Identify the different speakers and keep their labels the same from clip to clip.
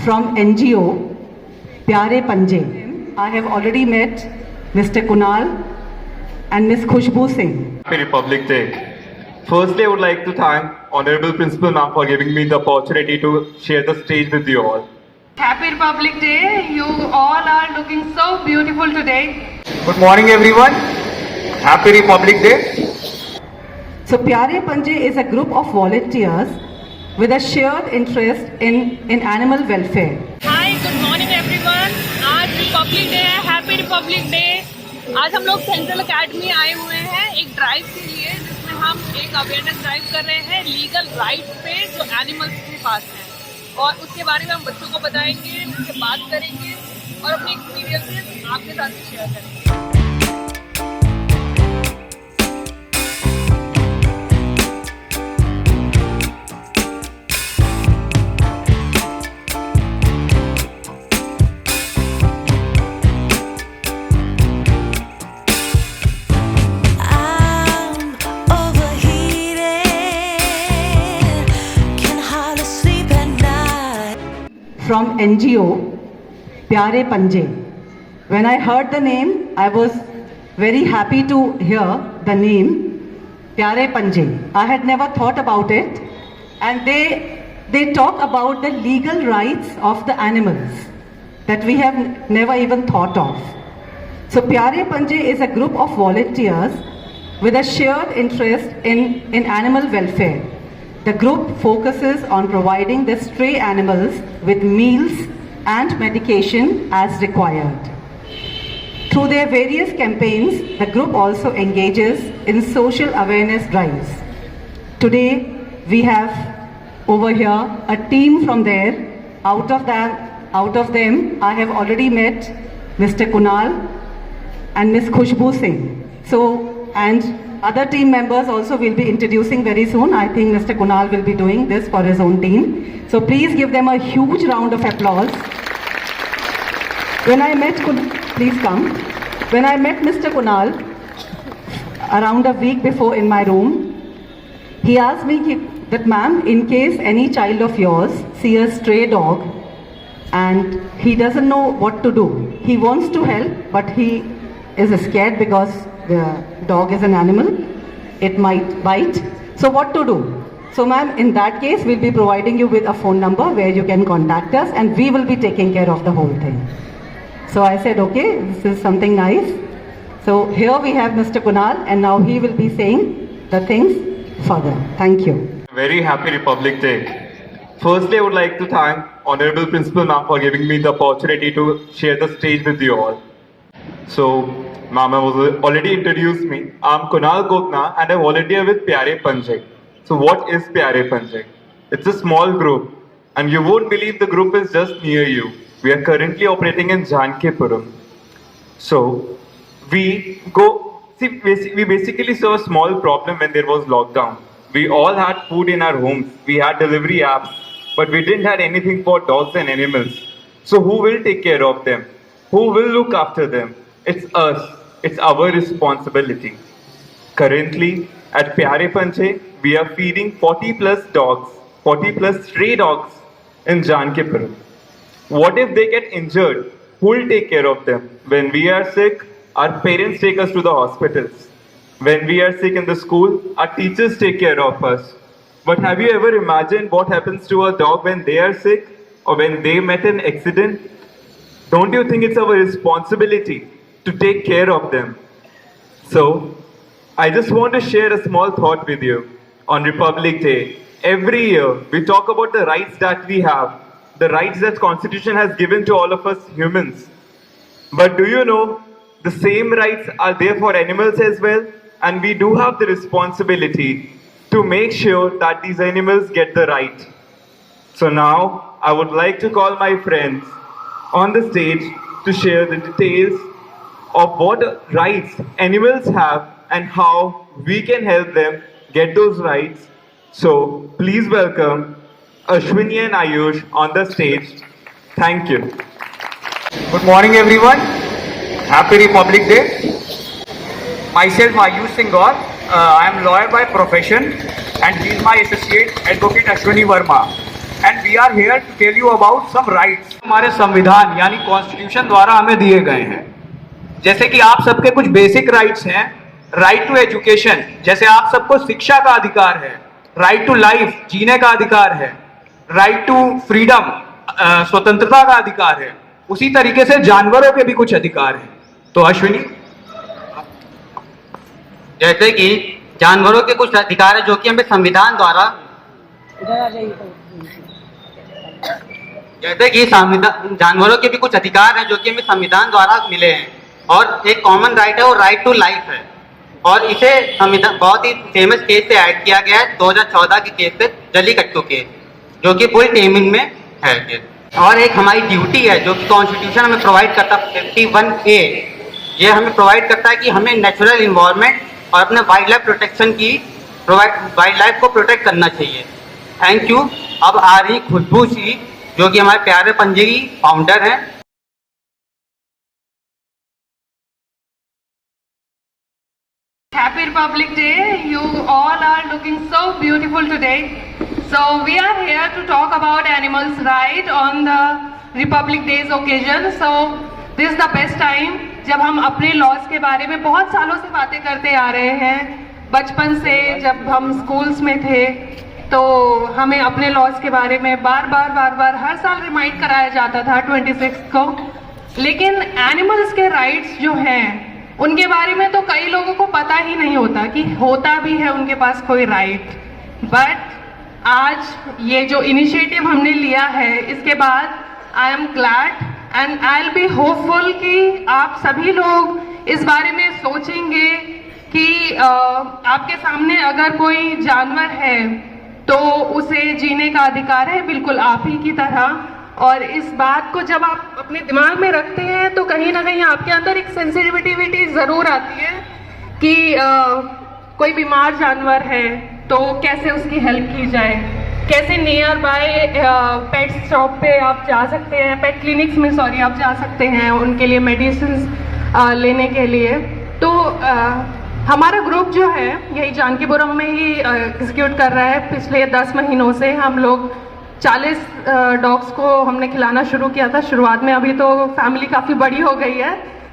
Speaker 1: from NGO Pyare Panje. I have already met Mr. Kunal and Ms. Khushbu Singh.
Speaker 2: Happy Republic Day. Firstly, I would like to thank Honorable Principal Ma'am for giving me the opportunity to share the stage with you all.
Speaker 3: Happy Republic Day. You all are looking so beautiful today.
Speaker 4: Good morning everyone. Happy Republic Day.
Speaker 1: So Pyare Panje is a group of volunteers with a shared interest in animal welfare.
Speaker 5: Hi good morning everyone. आज Republic day है. Happy Republic day. आज हम लोग central academy आए हुए हैं एक drive के लिए, जिसमें हम एक अवेयरनेस ड्राइव कर रहे हैं लीगल राइट पे जो एनिमल्स के पास हैं, और उसके बारे में हम बच्चों को बताएंगे, उनसे बात करेंगे और अपने एक्सपीरियंसेस आपके साथ शेयर करेंगे.
Speaker 1: From NGO Pyare Panje. When I heard the name, I was very happy to hear the name Pyare Panje. I had never thought about it, and they talk about the legal rights of the animals that we have never even thought of. So Pyare Panje is a group of volunteers with a shared interest in animal welfare. The group focuses on providing the stray animals with meals and medication as required. Through their various campaigns, the group also engages in social awareness drives. Today, we have over here a team from there. Out of them, I have already met Mr. Kunal and Ms. Khushbu Singh. And other team members also will be introducing very soon. I think Mr. Kunal will be doing this for his own team. So please give them a huge round of applause. When I met Mr. Kunal around a week before in my room, he asked me that ma'am, in case any child of yours see a stray dog and he doesn't know what to do, he wants to help but he is scared because the dog is an animal, it might bite. So what to do? So ma'am, in that case, we'll be providing you with a phone number where you can contact us and we will be taking care of the whole thing. So I said, okay, this is something nice. So here we have Mr. Kunal and now he will be saying the things further. Thank you.
Speaker 2: Very happy Republic Day. Firstly, I would like to thank Honorable Principal Ma'am for giving me the opportunity to share the stage with you all. So, Mama has already introduced me. I'm Kunal Gopna and I volunteer with Pyare Panje. So what is Pyare Panje? It's a small group and you won't believe the group is just near you. We are currently operating in Jankipuram. So we basically saw a small problem when there was lockdown. We all had food in our homes. We had delivery apps, but we didn't have anything for dogs and animals. So who will take care of them? Who will look after them? It's us. It's our responsibility. Currently, at Pyare Panje, we are feeding 40 plus dogs, 40 plus stray dogs in Jankipuram. What if they get injured? Who will take care of them? When we are sick, our parents take us to the hospitals. When we are sick in the school, our teachers take care of us. But have you ever imagined what happens to a dog when they are sick or when they met an accident? Don't you think it's our responsibility to take care of them? So, I just want to share a small thought with you. On Republic Day, every year we talk about the rights that we have, the rights that Constitution has given to all of us humans. But do you know, the same rights are there for animals as well, and we do have the responsibility to make sure that these animals get the right. So now, I would like to call my friends on the stage to share the details of what rights animals have and how we can help them get those rights. So please welcome Ashwini and Ayush on the stage. Thank you.
Speaker 4: Good morning everyone. Happy Republic Day. Myself Ayush Singh Gaur. I am lawyer by profession and he is my associate advocate Ashwini Verma. and we are here to tell you about some rights. हमारे संविधान यानी constitution द्वारा हमें दिए गए हैं। जैसे कि आप सबके कुछ बेसिक राइट्स हैं। राइट टू एजुकेशन, जैसे आप सबको शिक्षा का अधिकार है। राइट टू लाइफ, जीने का अधिकार है। राइट टू फ्रीडम, स्वतंत्रता का अधिकार है। उसी तरीके से जानवरों के भी कुछ अधिकार हैं। तो अश्विनी,
Speaker 6: जैसे कि जानवरों के कुछ अधिकार है जो कि हमें संविधान द्वारा, जैसे कि जानवरों के भी कुछ अधिकार हैं जो कि हमें संविधान द्वारा मिले हैं। और एक कॉमन राइट है वो राइट टू लाइफ है, और इसे संविधान बहुत ही फेमस केस से ऐड किया गया है 2014 के केस से, जल्लीकट्टू केस, जो कि पूरी टेमिंग में है केस। और एक हमारी ड्यूटी है जो कि कॉन्स्टिट्यूशन हमें प्रोवाइड करता है 51A, ये हमें प्रोवाइड करता है कि हमें नेचुरल इन्वायरमेंट और अपने वाइल्ड लाइफ प्रोटेक्शन की वाइल्ड लाइफ को प्रोटेक्ट करना चाहिए। Thank you. अब आ रही खुशबू जी जो कि हमारे प्यारे पंजे की फाउंडर हैं।
Speaker 3: Happy Republic Day. You all are looking so beautiful today. So we are here to talk about animals' right on the Republic Day's occasion. So this is the best time जब हम अपने laws के बारे में बहुत सालों से बातें करते आ रहे हैं। बचपन से जब हम स्कूल्स में थे तो हमें अपने लॉज के बारे में बार बार हर साल रिमाइंड कराया जाता था 26 को। लेकिन एनिमल्स के राइट्स जो हैं उनके बारे में तो कई लोगों को पता ही नहीं होता कि होता भी है उनके पास कोई राइट। बट आज ये जो इनिशिएटिव हमने लिया है, इसके बाद I am glad and I will be hopeful कि आप सभी लोग इस बारे में सोचेंगे कि आपके सामने अगर कोई जानवर है तो उसे जीने का अधिकार है, बिल्कुल आप ही की तरह। और इस बात को जब आप अपने दिमाग में रखते हैं तो कहीं ना कहीं आपके अंदर एक सेंसिटिविटी ज़रूर आती है कि कोई बीमार जानवर है तो कैसे उसकी हेल्प की जाए, कैसे नियर बाय पेट शॉप पे आप जा सकते हैं, पेट क्लिनिक्स में आप जा सकते हैं उनके लिए मेडिसिन लेने के लिए। तो हमारा ग्रुप जो है यही जानकीपुरम में ही एग्जीक्यूट कर रहा है। पिछले 10 महीनों से हम लोग 40 डॉग्स को हमने खिलाना शुरू किया था शुरुआत में। अभी तो फैमिली काफ़ी बड़ी हो गई है,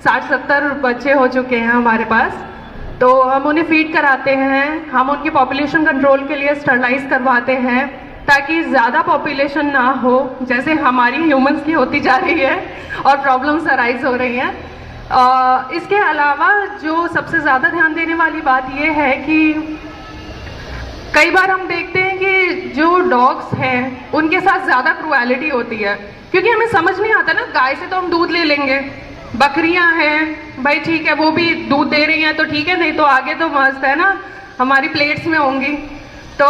Speaker 3: 60-70 बच्चे हो चुके हैं हमारे पास। तो हम उन्हें फीड कराते हैं, हम उनकी पॉपुलेशन कंट्रोल के लिए स्टरलाइज करवाते हैं ताकि ज़्यादा पॉपुलेशन ना हो जैसे हमारी ह्यूमंस की होती जा रही है और प्रॉब्लम्स अराइज हो रही हैं। इसके अलावा जो सबसे ज़्यादा ध्यान देने वाली बात ये है कि कई बार हम देखते हैं कि जो डॉग्स हैं उनके साथ ज़्यादा क्रूएलिटी होती है, क्योंकि हमें समझ नहीं आता ना। गाय से तो हम दूध ले लेंगे, बकरियां हैं भाई ठीक है वो भी दूध दे रही हैं तो ठीक है, नहीं तो आगे तो मस्त है ना हमारी प्लेट्स में होंगी। तो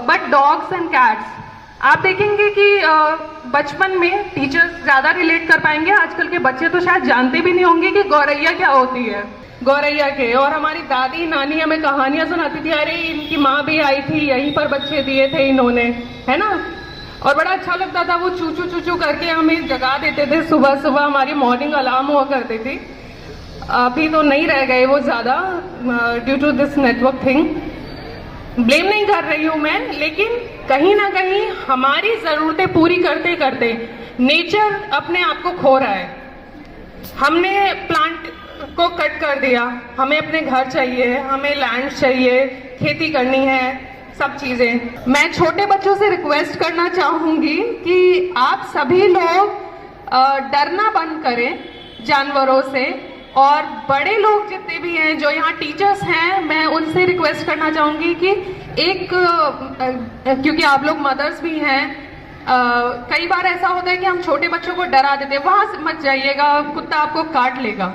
Speaker 3: बट डॉग्स एंड कैट्स आप देखेंगे कि बचपन में टीचर्स ज़्यादा रिलेट कर पाएंगे। आजकल के बच्चे तो शायद जानते भी नहीं होंगे कि गौरैया क्या होती है, गौरैया के। और हमारी दादी नानी हमें कहानियां सुनाती थी, अरे इनकी माँ भी आई थी यहीं पर बच्चे दिए थे इन्होंने, है ना। और बड़ा अच्छा लगता था, वो चूचू चूचू करके हमें जगा देते थे सुबह सुबह, हमारी मॉर्निंग अलार्म हुआ करती थी। अभी तो नहीं रह गए वो ज़्यादा due to this network thing. Blame नहीं कर रही हूँ मैं, लेकिन कहीं ना कहीं हमारी ज़रूरतें पूरी करते करते नेचर अपने आप को खो रहा है। हमने प्लांट को कट कर दिया, हमें अपने घर चाहिए, हमें लैंड चाहिए, खेती करनी है, सब चीज़ें। मैं छोटे बच्चों से रिक्वेस्ट करना चाहूँगी कि आप सभी लोग डरना बंद करें जानवरों से, और बड़े लोग जितने भी हैं जो यहाँ टीचर्स हैं मैं उनसे रिक्वेस्ट करना चाहूँगी कि एक क्योंकि आप लोग मदर्स भी हैं, कई बार ऐसा होता है कि हम छोटे बच्चों को डरा देते हैं, वहाँ से मत जाइएगा कुत्ता आपको काट लेगा।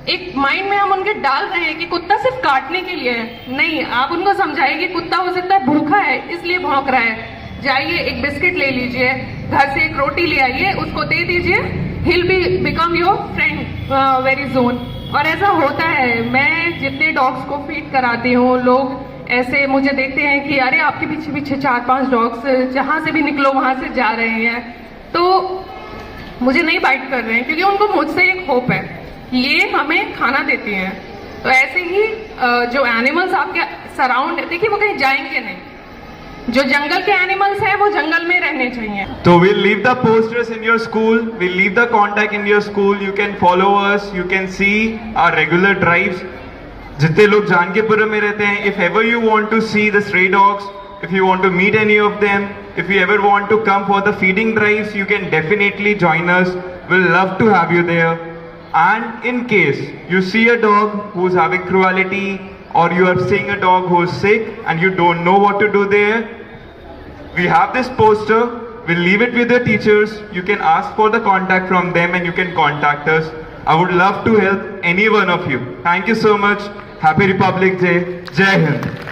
Speaker 3: एक माइंड में हम उनके डाल रहे हैं कि कुत्ता सिर्फ काटने के लिए है। नहीं, आप उनको समझाइए कि कुत्ता हो सकता है भूखा है इसलिए भौंक रहा है, जाइए एक बिस्किट ले लीजिए, घर से एक रोटी ले आइए, उसको दे दीजिए, he'll become your friend very soon। और ऐसा होता है, मैं जितने डॉग्स को फीड कराती हूँ लोग ऐसे मुझे देखते हैं कि अरे आपके पीछे पीछे 4-5 डॉग्स जहाँ से भी निकलो वहाँ से जा रहे हैं, तो मुझे नहीं बाइट कर रहे हैं क्योंकि उनको मुझसे एक होप है, ये हमें खाना देती हैं। तो ऐसे ही जो एनिमल्स आपके सराउंड है, देखिए वो कहीं जाएंगे नहीं, जो जंगल के एनिमल्स हैं वो जंगल में रहने चाहिए।
Speaker 2: So we'll leave the posters in your school. We'll leave the contact in your school. You can follow us. You can see our regular drives. जितने लोग जानकीपुरम में रहते हैं, if ever you want to see the stray dogs, if you want to meet any of them, if you ever want to come for the feeding drives, you can definitely join us. We'll love to have you there. And in case you see a dog who's having cruelty, or you are seeing a dog who's sick and you don't know what to do there, we have this poster. We'll leave it with the teachers. You can ask for the contact from them and you can contact us. I would love to help any one of you. Thank you so much. Happy Republic Day. Jai Hind.